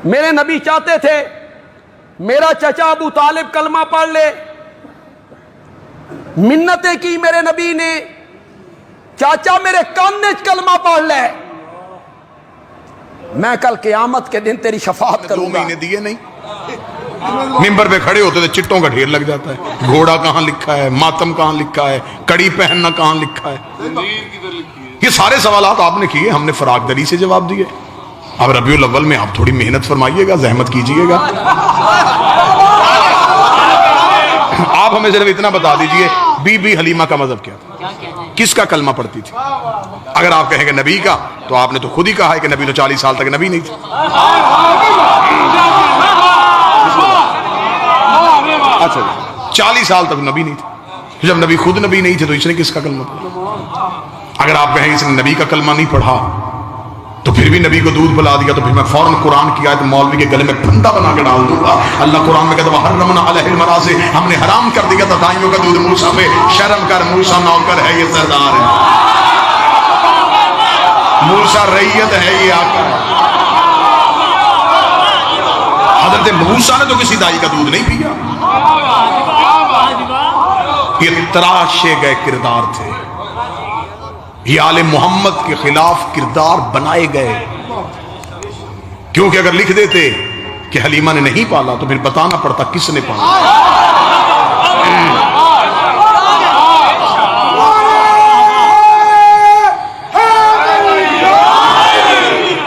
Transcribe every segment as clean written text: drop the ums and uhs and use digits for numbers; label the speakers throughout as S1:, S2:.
S1: میرے نبی چاہتے تھے میرا چچا ابو طالب کلمہ پڑھ لے، منتیں کی میرے نبی نے، چاچا میرے کانے کلمہ پڑھ لے، میں کل قیامت کے دن تیری شفاعت کروں گا۔
S2: 2 مہینے دیے نہیں، ممبر پہ کھڑے ہوتے تھے چٹوں کا ڈھیر لگ جاتا ہے، گھوڑا کہاں لکھا ہے، ماتم کہاں لکھا ہے، کڑی پہننا کہاں لکھا ہے، یہ سارے سوالات آپ نے کیے، ہم نے فراق دلی سے جواب دیے۔ اب ربیع الاول میں آپ تھوڑی محنت فرمائیے گا، زحمت کیجئے گا۔ آپ ہمیں صرف اتنا بتا دیجئے بی بی حلیمہ کا مذہب کیا تھا، کس کا کلمہ پڑھتی تھی؟ اگر آپ کہیں گے نبی کا، تو آپ نے تو خود ہی کہا ہے کہ نبی تو 40 سال تک نبی نہیں تھا۔ اچھا 40 سال تک نبی نہیں تھے، جب نبی خود نبی نہیں تھے تو اس نے کس کا کلمہ پڑھا؟ اگر آپ کہیں اس نے نبی کا کلمہ نہیں پڑھا تو پھر بھی نبی کو دودھ پلا دیا، تو پھر میں فوراً قرآن کی آیت مولوی کے گلے میں پھندا بنا کے ڈال دوں گا۔ اللہ قرآن میں کہتا ہے وَحَرَّمْنَا عَلَيْهِ الْمَرَاضِعَ، ہم نے حرام کر دیا تھا دائیوں کا دودھ موسیٰ پہ، شرم کر، موسیٰ نوکر ہے، یہ سردار ہے، موسیٰ رعیت ہے، یہ آقا ہے۔ حضرت موسیٰ نے تو کسی دائی کا دودھ نہیں پیا۔ یہ تراشے گئے کردار تھے، یہ آل محمد کے خلاف کردار بنائے گئے، کیونکہ اگر لکھ دیتے کہ حلیمہ نے نہیں پالا تو پھر بتانا پڑتا کس نے پالا۔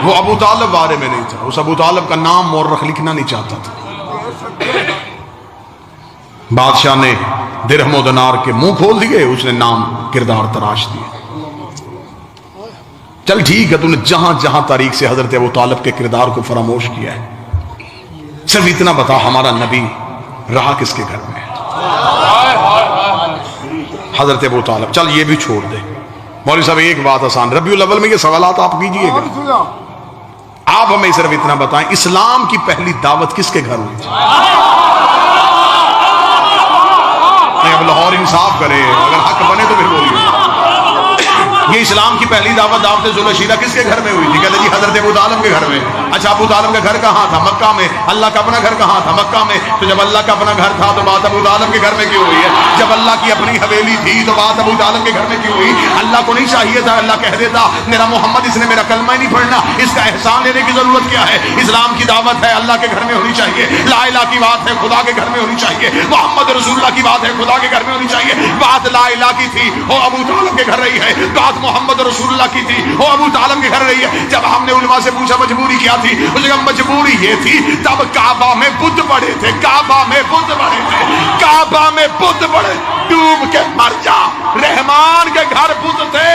S2: وہ ابو طالب بارے میں نہیں تھا، اس ابو طالب کا نام مورخ لکھنا نہیں چاہتا تھا۔ بادشاہ نے درہم و دینار کے منہ کھول دیے، اس نے نام کردار تراش دیے۔ چل ٹھیک ہے، تو نے جہاں جہاں تاریخ سے حضرت ابو طالب کے کردار کو فراموش کیا ہے، صرف اتنا بتا ہمارا نبی رہا کس کے گھر میں؟ حضرت ابو طالب۔ چل یہ بھی چھوڑ دے مولوی صاحب، ایک بات آسان، ربیع الاول میں یہ سوالات آپ کیجئے گا، آپ ہمیں صرف اتنا بتائیں اسلام کی پہلی دعوت کس کے گھر ہوئی تھی؟ اب لاہور انصاف کرے، اگر حق بنے تو پھر بولیے۔ یہ اسلام کی پہلی دعوت دعوت ذوالشیرہ کس کے گھر میں ہوئی تھی؟ کہتے جی حضرت ابو طالب کے گھر میں۔ اچھا ابو طالب کا گھر کہاں تھا؟ مکہ میں۔ اللہ کا اپنا گھر کہاں تھا؟ مکہ میں۔ تو جب اللہ کا اپنا گھر تھا تو بات ابو طالب کے گھر میں کیوں ہوئی ہے؟ جب اللہ کی اپنی حویلی تھی تو بات ابو طالب کے گھر میں کیوں ہوئی؟ اللہ کو نہیں چاہیے تھا اللہ کہہ دیتا میرا محمد اس نے میرا کلمہ ہی نہیں پڑھنا، اس کا احسان لینے کی ضرورت کیا ہے؟ اسلام کی دعوت ہے اللہ کے گھر میں ہونی چاہیے، لا الہ کی بات ہے خدا کے گھر میں ہونی چاہیے، محمد رسول اللہ کی بات ہے خدا کے گھر میں ہونی چاہیے۔ بات لا الہ کی تھی وہ ابو طالب کے گھر رہی ہے، بات محمد رسول اللہ کی تھی وہ ابو طالب کے گھر رہی ہے۔ جب ہم نے علماء سے پوچھا مجبوری کیا تھی، اس نے کہا مجبوری یہ تھی تب کعبہ میں بت پڑے تھے، کعبہ میں بت پڑے تھے، کعبہ میں بت پڑے، ڈوب کے مر جا۔ رحمان کے گھر بت تھے،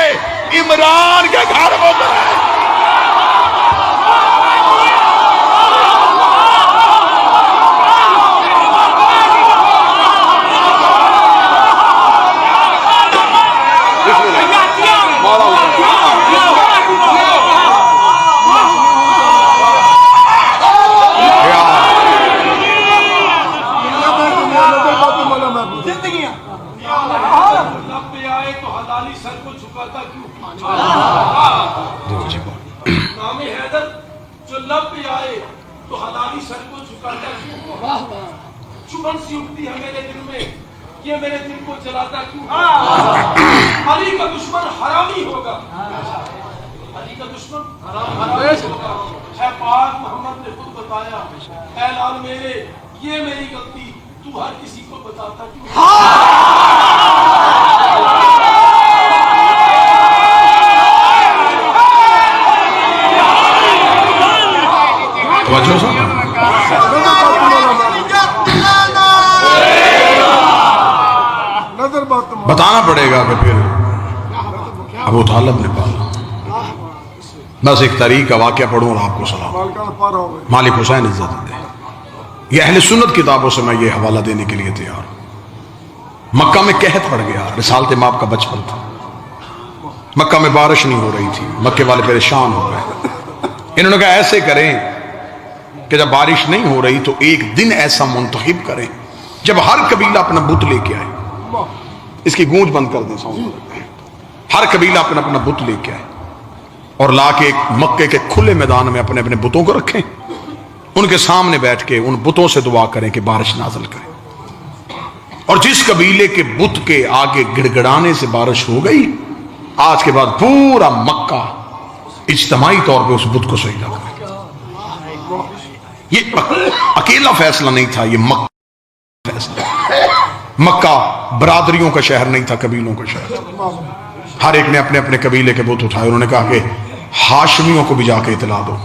S2: عمران کے گھر بت ہے۔
S3: چبھن سی اٹھتی ہے میرے دل میں، یہ میرے دل کو جلاتا کیوں؟ علی کا دشمن حرامی ہوگا، علی کا دشمن حرامی ہوگا۔ اے پاک محمد نے خود بتایا، اے لال میرے یہ میری غلطی تو ہر کسی کو بتاتا کیوں؟
S2: بتانا پڑے گا کہ پھر ابو طالب نے پالا۔ بس ایک تاریخ کا واقعہ پڑھوں اور آپ کو سلام۔ مالک حسین عزت دے، یہ اہل سنت کتابوں سے میں یہ حوالہ دینے کے لیے تیار ہوں۔ مکہ میں قحط پڑ گیا، رسالت ماب کا بچپن تھا، مکہ میں بارش نہیں ہو رہی تھی، مکے والے پریشان ہو گئے۔ انہوں نے کہا ایسے کریں کہ جب بارش نہیں ہو رہی تو ایک دن ایسا منتخب کریں جب ہر قبیلہ اپنا بت لے کے آئے، اس کی گونج بند کر دیں، ہر قبیلہ اپنا اپنا بت لے کے آئے اور لا کے ایک مکے کے کھلے میدان میں اپنے اپنے بتوں کو رکھیں ان کے سامنے بیٹھ کے ان بتوں سے دعا کریں کہ بارش نازل کریں. اور جس قبیلے کے بت کے آگے گڑ گڑانے سے بارش ہو گئی، آج کے بعد پورا مکہ اجتماعی طور پہ اس بت کو سجدہ کرے. یہ اکیلا فیصلہ نہیں تھا، یہ مکہ فیصلہ. مکہ برادریوں کا شہر نہیں تھا، قبیلوں کا شہر تھا. ہر ایک نے اپنے اپنے قبیلے کے بت اٹھائے. انہوں نے کہا کہ ہاشمیوں کو بھی جا کے اطلاع دو.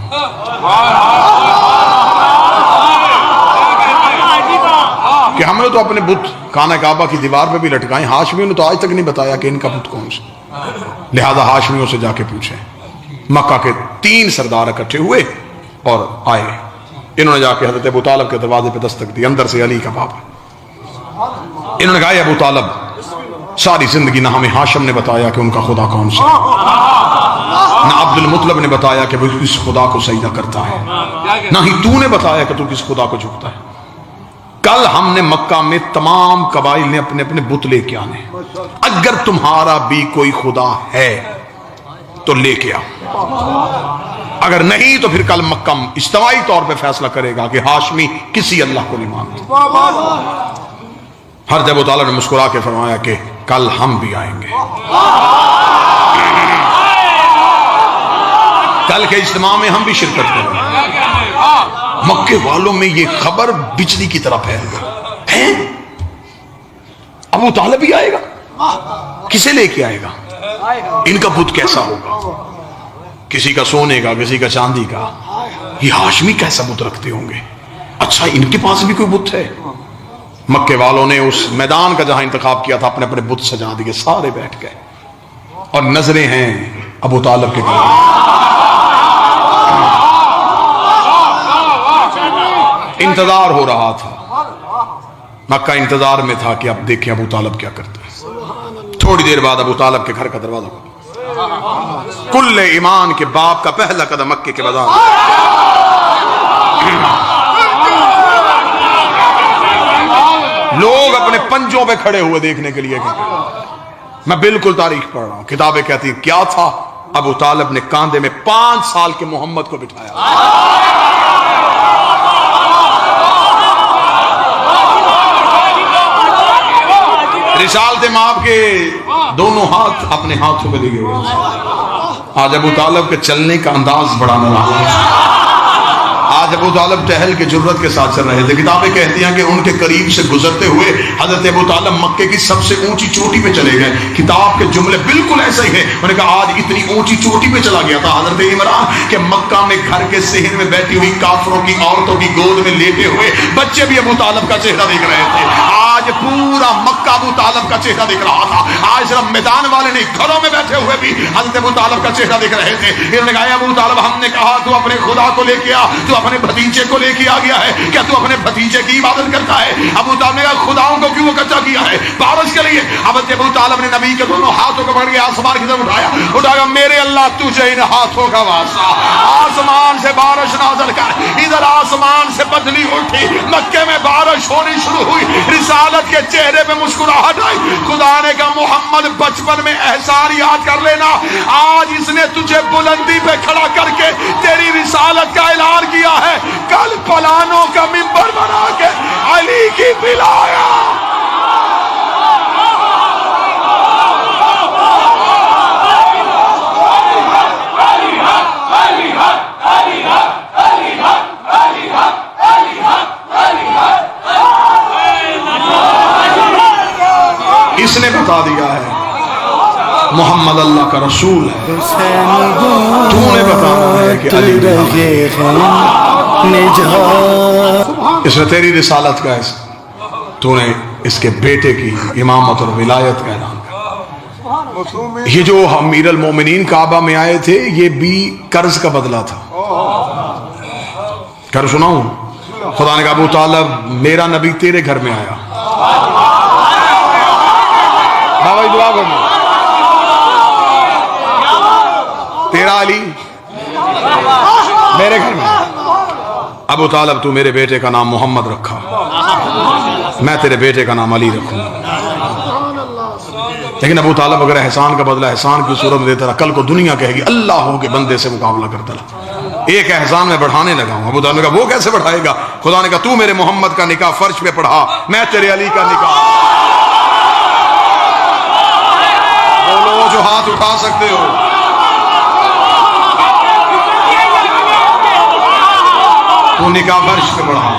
S2: کہ ہم نے تو اپنے بت خانہ کعبہ کی دیوار پہ بھی لٹکائے، ہاشمیوں نے تو آج تک نہیں بتایا کہ ان کا بت کون سا. لہذا ہاشمیوں سے جا کے پوچھیں. مکہ کے 3 سردار اکٹھے ہوئے اور آئے. انہوں نے جا کے حضرت ابو طالب کے دروازے پہ دستک دی. اندر سے علی کا باپ. انہوں نے کہا ابو طالب، ساری زندگی نہ ہمیں ہاشم نے بتایا کہ ان کا خدا کون سا ہے، نہ عبد المطلب نے بتایا کہ وہ کس خدا کو سجدہ کرتا ہے، نہ ہی تو نے بتایا کہ تو کس خدا کو جھکتا ہے. کل ہم نے مکہ میں تمام قبائل نے اپنے اپنے بت لے کے آنے. اگر تمہارا بھی کوئی خدا ہے تو لے کے آؤ، اگر نہیں تو پھر کل مکہ اجتماعی طور پہ فیصلہ کرے گا کہ ہاشمی کسی اللہ کو نہیں مانتے. حضرت ابو طالب نے مسکرا کے فرمایا کہ کل ہم بھی آئیں گے. کل کے اجتماع میں ہم بھی شرکت کریں گے. مکے والوں میں یہ خبر بجلی کی طرح پھیل گئی. ابو طالب بھی آئے گا؟ کسے لے کے آئے گا؟ ان کا بت کیسا ہوگا؟ کسی کا سونے کا، کسی کا چاندی کا. یہ ہاشمی کیسا بت رکھتے ہوں گے؟ اچھا ان کے پاس بھی کوئی بت ہے؟ مکے والوں نے اس میدان کا جہاں انتخاب کیا تھا اپنے اپنے بت سجا دیے. سارے بیٹھ گئے اور نظریں ہیں ابو طالب کے گھر. انتظار ہو رہا تھا. مکہ انتظار میں تھا کہ اب دیکھیں ابو طالب کیا کرتے ہیں. تھوڑی دیر بعد ابو طالب کے گھر کا دروازہ کھلا. کل ایمان کے باپ کا پہلا قدم مکے کے بازار. لوگ اپنے پنجوں پہ کھڑے ہوئے دیکھنے کے لیے. میں بالکل تاریخ پڑھ رہا ہوں، کتابیں کہتی ہیں کیا تھا. ابو طالب نے کاندھے میں 5 سال کے محمد کو بٹھایا. رسالت مآب کے دونوں ہاتھ اپنے ہاتھوں میں لیے ہوئے. آج ابو طالب کے چلنے کا انداز بڑا نرالا ہے. آج ابو طالب ٹہل کے جرت کے ساتھ چل رہے تھے. کتابیں کہتی ہیں کہ ان کے قریب سے گزرتے ہوئے حضرت ابو طالب مکے کی سب سے اونچی چوٹی پہ چلے گئے. کتاب کے جملے بالکل ایسے ہی ہیں. میں نے کہا آج اتنی اونچی چوٹی پہ چلا گیا تھا حضرت عمران کہ مکہ میں گھر کے صحن میں بیٹھی ہوئی کافروں کی عورتوں کی گود میں لیٹے ہوئے بچے بھی ابو طالب کا چہرہ دیکھ رہے تھے. آج پورا مکہ ابو طالب کا چہرہ دیکھ رہا تھا. آج صرف میدان والے نہیں، گھروں میں بیٹھے ہوئے بھی حضرت ابو طالب کا چہرہ دیکھ رہے تھے. انہوں نے کہا ابو طالب، ہم نے کہا تو اپنے خدا کو لے کے آ، تو اپنے بھتیجے کو لے کے آ گیا ہے. کیا تو اپنے بھتیجے کی عبادت کرتا ہے؟ ابو طالب نے کہا خداؤں کو کیوں اکٹھا کیا ہے؟ بارش کے لیے. حضرت ابو طالب نے نبی کے دونوں ہاتھوں کو پکڑ کے آسمان کی طرف اٹھایا. میرے اللہ تجھے ان ہاتھوں کا واسطہ، آسمان سے بارش نازل کر. ادھر آسمان سے بدلی اٹھی، مکے میں بارش ہونی شروع ہوئی. رسالت کے چہرے پہ مسکراہٹ آئی. خدا نے کہا محمد بچپن میں احسان یاد کر لینا، آج اس نے تجھے بلندی پہ کھڑا کر کے تیری رسالت کا اعلان کیا ہے. کل پلانوں کا منبر بنا کے علی کی پلایا. اس نے بتا دیا ہے محمد اللہ کا رسول ہے. تو نے بتانا ہے کہ علی اس نے تیری رسالت کا ہے. تو نے اس کے بیٹے کی امامت اور ولایت کا اعلان کیا. یہ جو امیر المومنین کعبہ میں آئے تھے یہ بھی قرض کا بدلہ تھا. کر سناؤں؟ خدا نے کہا ابو طالب میرا نبی تیرے گھر میں آیا. بابا دعا کرنا. تیرا علی میرے گھر میں. ابو طالب تو میرے بیٹے کا نام محمد رکھا، میں تیرے بیٹے کا نام علی رکھوں. لیکن ابو طالب اگر احسان کا بدلہ احسان کی صورت میں دیتا رہا، کل کو دنیا کہے گی اللہ ہو کے بندے سے مقابلہ کرتا رہا. ایک احسان میں بڑھانے لگا ہوں. ابو طالب نے کہا وہ کیسے بڑھائے گا؟ خدا نے کہا تو میرے محمد کا نکاح فرش پہ پڑھا، میں تیرے علی کا نکاح. بولو جو ہاتھ اٹھا سکتے ہو. تو نکاح فرش پہ پڑھا.